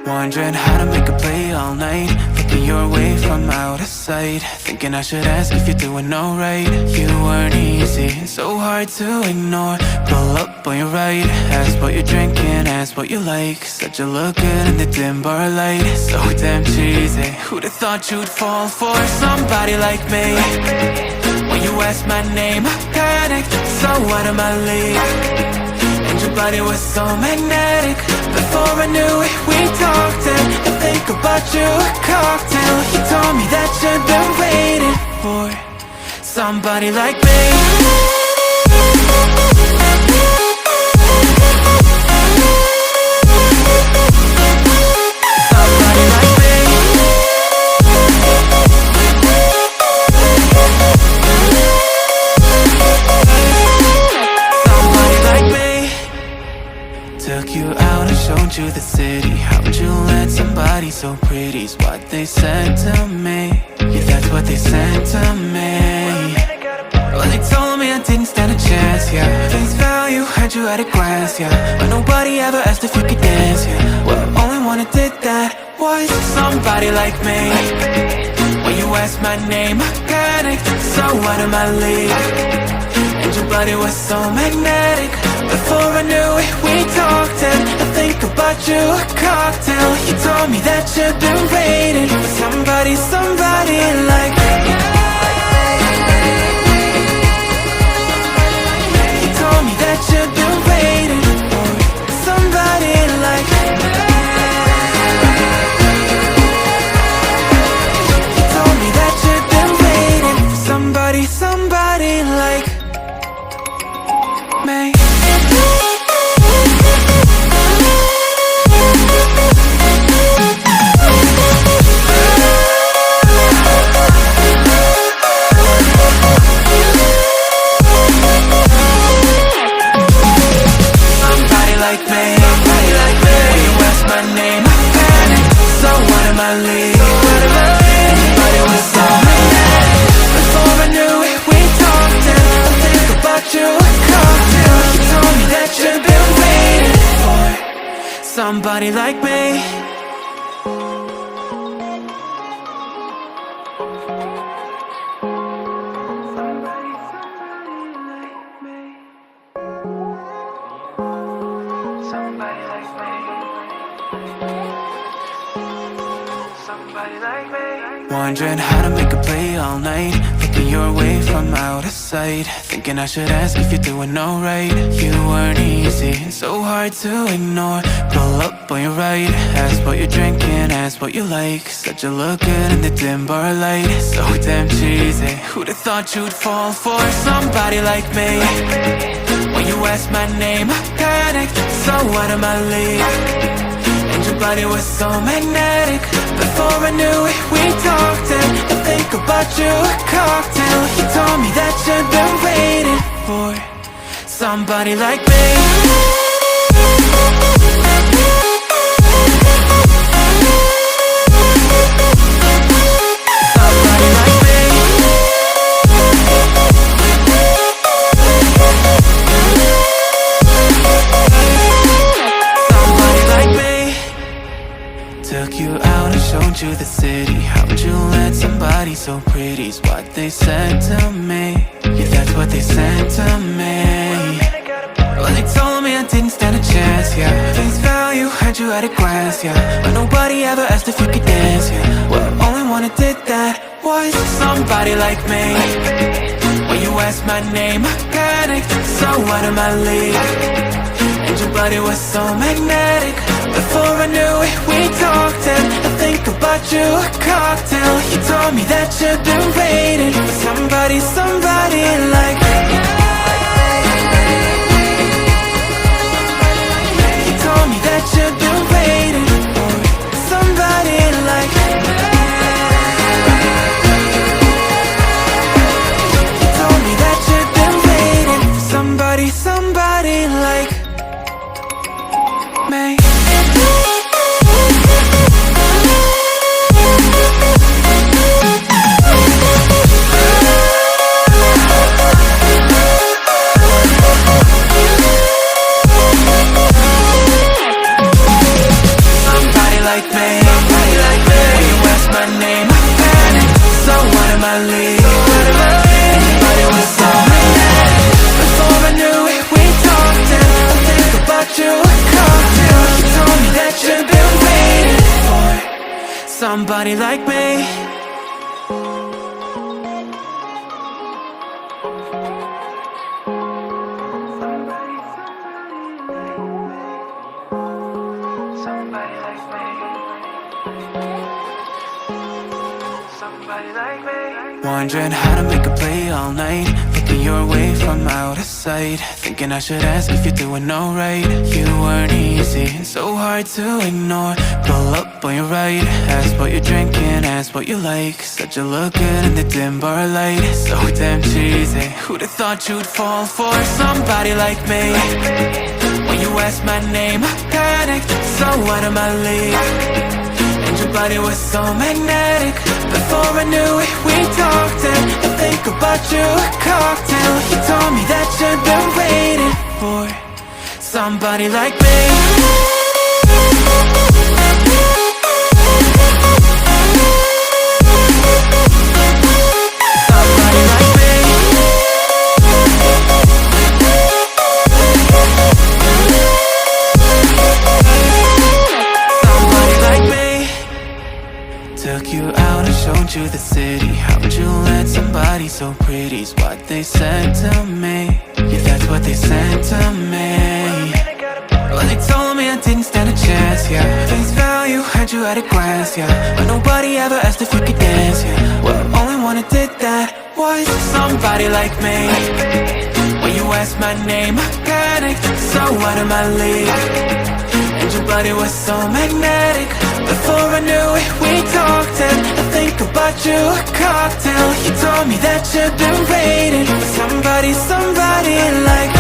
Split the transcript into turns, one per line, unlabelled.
Wondering how to make a play all night, looking your way from out of sight, thinking I should ask if you're doing alright. You weren't easy, so hard to ignore. Pull up on your right, ask what you're drinking, ask what you like. Said you look good in the dim bar light, so damn cheesy. Who'd have thought you'd fall for somebody like me? When you asked my name, I panicked, so out of my league. And your body was so magnetic. Before I knew it, we talked, and I think about you a cocktail. You told me that you've been waiting for somebody like me. Somebody like me. Somebody like me. Took you out and showed you the city. How'd you let somebody so pretty's what they said to me? Yeah, that's what they said to me. Well, they told me I didn't stand a chance, yeah. Face value, had you at a glance, yeah. But nobody ever asked if you could dance, yeah. Well, only one who did that was somebody like me. When you asked my name, I panicked, so out of my league. And your body was so magnetic. Before I knew it, we talked, and I think about you a cocktail. You told me that you've been waiting for somebody, somebody like me. You told me that you've been waiting for somebody like me. You told me that you've been waiting for somebody, somebody like me. Like me, somebody like me. When you asked my name, I panicked, so out of my league. Everybody was so magnetic. Before I knew it, we talked, and I think about you a cocktail. You told me that you've been waiting for somebody like me. Wondering how to make a play all night, looking your way from out of sight, thinking I should ask if you're doing alright. You weren't easy, so hard to ignore. Pull up on your right, ask what you're drinking, ask what you like. Said you look good in the dim bar light, so damn cheesy. Who'd have thought you'd fall for somebody like me? When you asked my name, I panicked, so out of my league. And your body was so magnetic. Before I knew it, we talked, and I think about you a cocktail. You told me that you've been waiting for somebody like me. Somebody like me. Somebody like me. Took you out and showed you the city. How'd you let somebody so pretty's what they said to me? Yeah, that's what they said to me. Well, they told me I didn't stand a chance, yeah. Face value, had you at a glance, yeah. But nobody ever asked if you could dance, yeah. Well, only one who did that was somebody like me. When you asked my name, I panicked, so out of my league. And your body was so magnetic. Before I knew it, we talked, and I think about you a cocktail. You told me that you've been waiting for somebody, somebody like me. You told me that you've been waiting for somebody like me. You told me that you've been waiting for somebody, somebody like me. Somebody like me. Somebody like me. Wondering how to make a play all night, looking your way from out of sight, thinking I should ask if you're doing alright. You weren't easy, so hard to ignore. Pull up on your right, ask what you're drinking, ask what you like. Said you look good in the dim bar light, so damn cheesy. Who'd have thought you'd fall for somebody like me? When you asked my name, I panicked, so out of my league. And your body was so magnetic. Before I knew it, we talked, and I think about you a cocktail. You told me that you've been waiting for somebody like me. Somebody like me. Somebody like me. Took you out and showed you the city. How'd you let somebody so pretty's what they said to me? Yeah, that's what they said to me. Well, they told me I didn't stand a chance, yeah. Face value, had you at a glance, yeah. But nobody ever asked if you could dance, yeah. Well, the only one who did that was somebody like me. When you asked my name, I panicked, so out of my league. And your body was so magnetic. Before I knew it, we talked, and I think about you a cocktail. You told me that you've been waiting for somebody like